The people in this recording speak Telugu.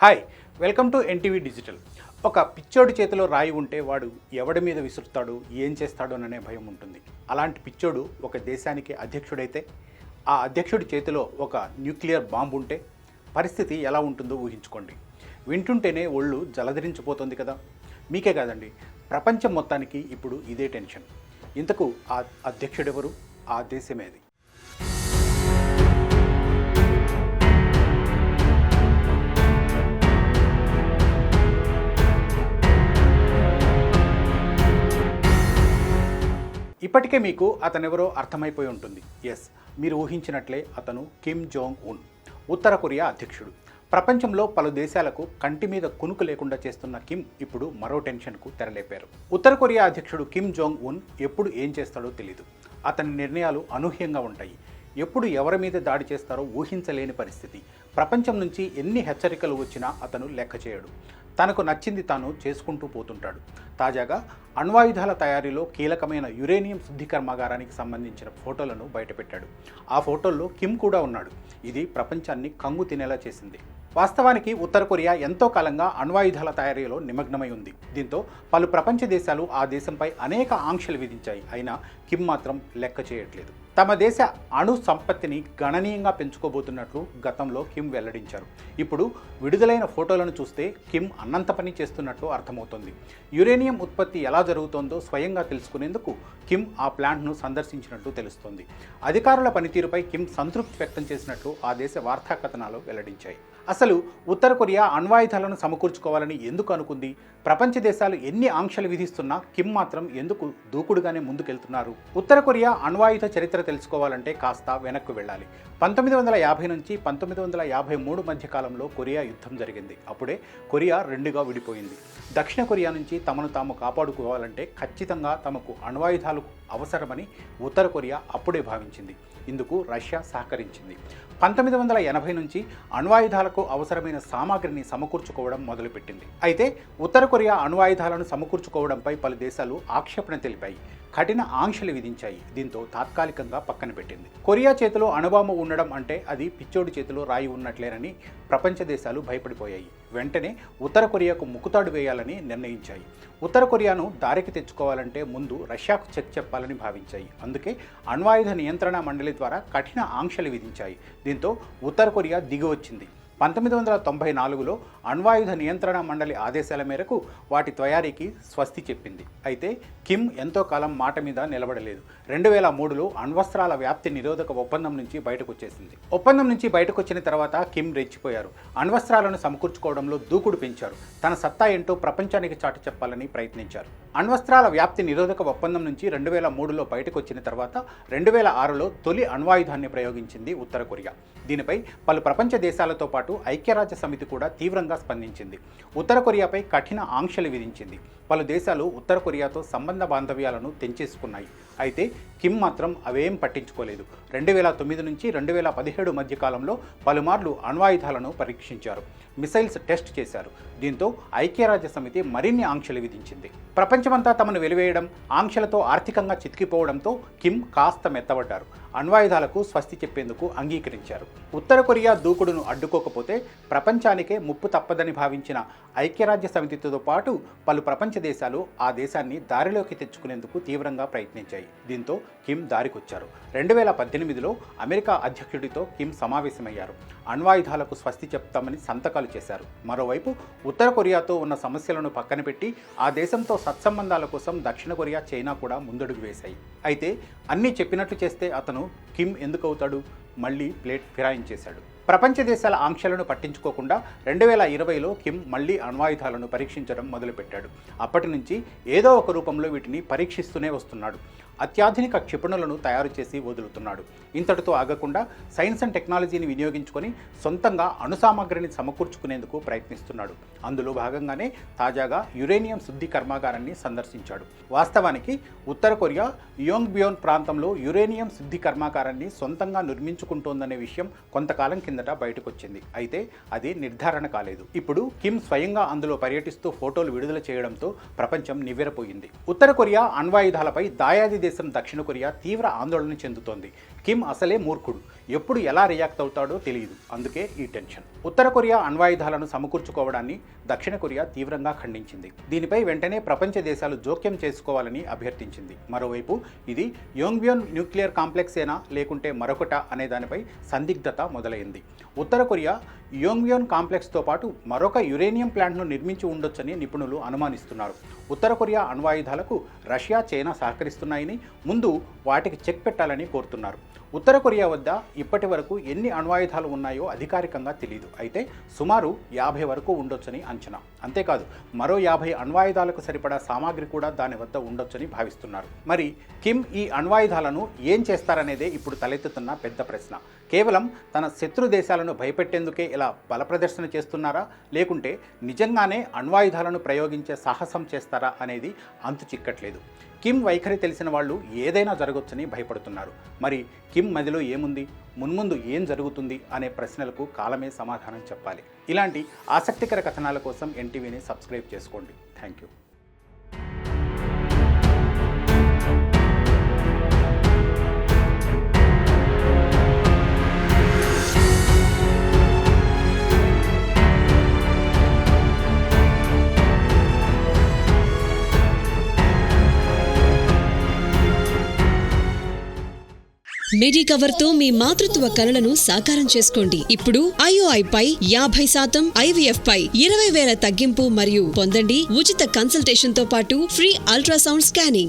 Hi, welcome to NTV digital. ఒక పిచ్చోడి చేతిలో రాయి ఉంటే వాడు ఎవడి మీద విసురుతాడు, ఏం చేస్తాడు అనే భయం ఉంటుంది. అలాంటి పిచ్చోడు ఒక దేశానికి అధ్యక్షుడైతే, ఆ అధ్యక్షుడి చేతిలో ఒక న్యూక్లియర్ బాంబు ఉంటే పరిస్థితి ఎలా ఉంటుందో ఊహించుకోండి. వింటుంటేనే ఒళ్ళు జలధరించిపోతుంది కదా. మీకే కాదండి, ప్రపంచం మొత్తానికి ఇప్పుడు ఇదే టెన్షన్. ఇంతకు ఆ అధ్యక్షుడెవరు, ఆ దేశమేది? ఇప్పటికే మీకు అతనెవరో అర్థమైపోయి ఉంటుంది. ఎస్, మీరు ఊహించినట్లే అతను కిమ్ జోంగ్ ఉన్, ఉత్తర కొరియా అధ్యక్షుడు. ప్రపంచంలో పలు దేశాలకు కంటి మీద కునుకు లేకుండా చేస్తున్న కిమ్ ఇప్పుడు మరో టెన్షన్కు తెరలేపారు. ఉత్తర కొరియా అధ్యక్షుడు కిమ్ జోంగ్ ఉన్ ఎప్పుడు ఏం చేస్తాడో తెలియదు. అతని నిర్ణయాలు అనూహ్యంగా ఉంటాయి. ఎప్పుడు ఎవరి మీద దాడి చేస్తారో ఊహించలేని పరిస్థితి. ప్రపంచం నుంచి ఎన్ని హెచ్చరికలు వచ్చినా అతను లెక్క చేయడు. తనకు నచ్చింది తాను చేసుకుంటూ పోతుంటాడు. తాజాగా అణ్వాయుధాల తయారీలో కీలకమైన యురేనియం శుద్ధి కర్మాగారానికి సంబంధించిన ఫోటోలను బయటపెట్టాడు. ఆ ఫోటోల్లో కిమ్ కూడా ఉన్నాడు. ఇది ప్రపంచాన్ని కంగు తినేలా చేసింది. వాస్తవానికి ఉత్తర కొరియా ఎంతో కాలంగా అణ్వాయుధాల తయారీలో నిమగ్నమై ఉంది. దీంతో పలు ప్రపంచ దేశాలు ఆ దేశంపై అనేక ఆంక్షలు విధించాయి. అయినా కిమ్ మాత్రం లెక్క చేయట్లేదు. తమ దేశ అణు సంపత్తిని గణనీయంగా పెంచుకోబోతున్నట్లు గతంలో కిమ్ వెల్లడించారు. ఇప్పుడు విడుదలైన ఫోటోలను చూస్తే కిమ్ అన్నంత పని చేస్తున్నట్లు అర్థమవుతోంది. యురేనియం ఉత్పత్తి ఎలా జరుగుతోందో స్వయంగా తెలుసుకునేందుకు కిమ్ ఆ ప్లాంట్ను సందర్శించినట్లు తెలుస్తోంది. అధికారుల పనితీరుపై కిమ్ సంతృప్తి వ్యక్తం చేసినట్లు ఆ దేశ వార్తా కథనాలు వెల్లడించాయి. అసలు ఉత్తర కొరియా అణ్వాయుధాలను సమకూర్చుకోవాలని ఎందుకు అనుకుంది? ప్రపంచ దేశాలు ఎన్ని ఆంక్షలు విధిస్తున్నా కిమ్ మాత్రం ఎందుకు దూకుడుగానే ముందుకెళ్తున్నారు? ఉత్తర కొరియా అణ్వాయుధ చరిత్ర తెలుసుకోవాలంటే కాస్త వెనక్కు వెళ్ళాలి. 1950 నుంచి 1953 మధ్య కాలంలో కొరియా యుద్ధం జరిగింది. అప్పుడే కొరియా రెండుగా విడిపోయింది. దక్షిణ కొరియా నుంచి తమను తాము కాపాడుకోవాలంటే ఖచ్చితంగా తమకు అణ్వాయుధాలు అవసరమని ఉత్తర కొరియా అప్పుడే భావించింది. ఇందుకు రష్యా సహకరించింది. 1980 నుంచి అణ్వాయుధాలకు అవసరమైన సామాగ్రిని సమకూర్చుకోవడం మొదలుపెట్టింది. అయితే ఉత్తర కొరియా అణ్వాయుధాలను సమకూర్చుకోవడంపై పలు దేశాలు ఆక్షేపణ తెలిపాయి, కఠిన ఆంక్షలు విధించాయి. దీంతో తాత్కాలికంగా పక్కన పెట్టింది. కొరియా చేతిలో అణుబాంబు ఉండడం అంటే అది పిచ్చోడి చేతిలో రాయి ఉన్నట్లేనని ప్రపంచ దేశాలు భయపడిపోయాయి. వెంటనే ఉత్తర కొరియాకు ముక్కుతాడు వేయాలని నిర్ణయించాయి. ఉత్తర కొరియాను దారికి తెచ్చుకోవాలంటే ముందు రష్యాకు చెక్ చెప్పాలని భావించాయి. అందుకే అణ్వాయుధ నియంత్రణ మండలి ద్వారా కఠిన ఆంక్షలు విధించాయి. దీంతో ఉత్తర కొరియా దిగివచ్చింది. 1994లో అణ్వాయుధ నియంత్రణ మండలి ఆదేశాల మేరకు వాటి తయారీకి స్వస్తి చెప్పింది. అయితే కిమ్ ఎంతో కాలం మాట మీద నిలబడలేదు. 2003లో అణ్వస్త్రాల వ్యాప్తి నిరోధక ఒప్పందం నుంచి బయటకు వచ్చేసింది. ఒప్పందం నుంచి బయటకు వచ్చిన తర్వాత కిమ్ రెచ్చిపోయారు. అణ్వస్త్రాలను సమకూర్చుకోవడంలో దూకుడు పెంచారు. తన సత్తా ఏంటో ప్రపంచానికి చాటి చెప్పాలని ప్రయత్నించారు. అణ్వస్త్రాల వ్యాప్తి నిరోధక ఒప్పందం నుంచి 2003లో బయటకు వచ్చిన తర్వాత 2006లో తొలి అణ్వాయుధాన్ని ప్రయోగించింది ఉత్తర కొరియా. దీనిపై పలు ప్రపంచ దేశాలతో పాటు ఐక్యరాజ్య సమితి కూడా తీవ్రంగా స్పందించింది. ఉత్తర కొరియాపై కఠిన ఆంక్షలు విధించింది. పలు దేశాలు ఉత్తర కొరియాతో సంబంధ బాంధవ్యాలను తెంచేసుకున్నాయి. అయితే కిమ్ మాత్రం అవేం పట్టించుకోలేదు. 2009 నుంచి 2017 మధ్య కాలంలో పలుమార్లు అణ్వాయుధాలను పరీక్షించారు, మిసైల్స్ టెస్ట్ చేశారు. దీంతో ఐక్యరాజ్య సమితి మరిన్ని ఆంక్షలు విధించింది. ప్రపంచమంతా తమను వెలివేయడం, ఆంక్షలతో ఆర్థికంగా చితికిపోవడంతో కిమ్ కాస్త మెత్తబడ్డారు. అణ్వాయుధాలకు స్వస్తి చెప్పేందుకు అంగీకరించారు. ఉత్తర కొరియా దూకుడును అడ్డుకోకపోతే ప్రపంచానికే ముప్పు తప్పదని భావించిన ఐక్యరాజ్య సమితితో పాటు పలు ప్రపంచ దేశాలు ఆ దేశాన్ని దారిలోకి తెచ్చుకునేందుకు తీవ్రంగా ప్రయత్నించాయి. దీంతో కిమ్ దారికొచ్చారు. 2018లో అమెరికా అధ్యక్షుడితో కిమ్ సమావేశమయ్యారు. అణ్వాయుధాలకు స్వస్తి చెప్తామని సంతకాలు చేశారు. మరోవైపు ఉత్తర కొరియాతో ఉన్న సమస్యలను పక్కన పెట్టి ఆ దేశంతో సత్సంబంధాల కోసం దక్షిణ కొరియా, చైనా కూడా ముందడుగు వేశాయి. అయితే అన్నీ చెప్పినట్లు చేస్తే అతను కిమ్ ఎందుకు అవుతాడు? మళ్ళీ ప్లేట్ ఫిరాయించేశాడు. ప్రపంచ దేశాల ఆంక్షలను పట్టించుకోకుండా 2020లో కిమ్ మళ్లీ అణ్వాయుధాలను పరీక్షించడం మొదలుపెట్టాడు. అప్పటి నుంచి ఏదో ఒక రూపంలో వీటిని పరీక్షిస్తూనే వస్తున్నాడు. అత్యాధునిక క్షిపణులను తయారు చేసి వదులుతున్నాడు. ఇంతటితో ఆగకుండా సైన్స్ అండ్ టెక్నాలజీని వినియోగించుకొని సొంతంగా అణుసామగ్రిని సమకూర్చుకునేందుకు ప్రయత్నిస్తున్నాడు. అందులో భాగంగానే తాజాగా యురేనియం శుద్ధి కర్మాగారాన్ని సందర్శించాడు. వాస్తవానికి ఉత్తర కొరియా యోంగ్బియోన్ ప్రాంతంలో యురేనియం శుద్ధి కర్మాగారాన్ని సొంతంగా నిర్మించుకుంటోందనే విషయం కొంతకాలం కిందట బయటకొచ్చింది. అయితే అది నిర్ధారణ కాలేదు. ఇప్పుడు కిమ్ స్వయంగా అందులో పర్యటిస్తూ ఫోటోలు విడుదల చేయడంతో ప్రపంచం నివ్వెరపోయింది. ఉత్తర కొరియా అణ్వాయుధాలపై దాయాది దేశం దక్షిణ కొరియా తీవ్ర ఆందోళన చెందుతోంది. కిమ్ అసలే మూర్ఖుడు, ఎప్పుడు ఎలా రియాక్ట్ అవుతాడో తెలియదు, అందుకే ఈ టెన్షన్. ఉత్తర కొరియా అణ్వాయుధాలను సమకూర్చుకోవడాన్ని దక్షిణ కొరియా తీవ్రంగా ఖండించింది. దీనిపై వెంటనే ప్రపంచ దేశాలు జోక్యం చేసుకోవాలని అభ్యర్థించింది. మరోవైపు ఇది యోంగ్బియోన్ న్యూక్లియర్ కాంప్లెక్సేనా లేకుంటే మరొకట అనే దానిపై సందిగ్ధత మొదలైంది. ఉత్తర కొరియా యోంగ్బియోన్ కాంప్లెక్స్తో పాటు మరొక యురేనియం ప్లాంట్ను నిర్మించి ఉండొచ్చని నిపుణులు అనుమానిస్తున్నారు. ఉత్తర కొరియా అణ్వాయుధాలకు రష్యా, చైనా సహకరిస్తున్నాయని, ముందు వాటికి చెక్ పెట్టాలని కోరుతున్నారు. ఉత్తర కొరియా వద్ద ఇప్పటి వరకు ఎన్ని అణ్వాయుధాలు ఉన్నాయో అధికారికంగా తెలియదు. అయితే సుమారు 50 వరకు ఉండొచ్చని అంచనా. అంతేకాదు మరో 50 అణ్వాయుధాలకు సరిపడా సామాగ్రి కూడా దాని వద్ద ఉండొచ్చని భావిస్తున్నారు. మరి కిమ్ ఈ అణ్వాయుధాలను ఏం చేస్తారనేదే ఇప్పుడు తలెత్తుతున్న పెద్ద ప్రశ్న. కేవలం తన శత్రు దేశాలను భయపెట్టేందుకే ఇలా బల ప్రదర్శన చేస్తున్నారా, లేకుంటే నిజంగానే అణ్వాయుధాలను ప్రయోగించే సాహసం చేస్తారా అనేది అంతు చిక్కట్లేదు. కిమ్ వైఖరి తెలిసిన వాళ్ళు ఏదైనా జరగొచ్చని భయపడుతున్నారు. మరి కిమ్ మదిలో ఏముంది, మున్ముందు ఏం జరుగుతుంది అనే ప్రశ్నలకు కాలమే సమాధానం చెప్పాలి. ఇలాంటి ఆసక్తికర కథనాల కోసం ఎన్టీవీని సబ్స్క్రైబ్ చేసుకోండి. Thank you. మెడికవర్ తో మీ మాతృత్వ కలలను సాకారం చేసుకోండి. ఇప్పుడు IOI పై 50%, IVF పై 20,000 తగ్గింపు మరియు పొందండి ఉచిత కన్సల్టేషన్ తో పాటు ఫ్రీ అల్ట్రాసౌండ్ స్కానింగ్.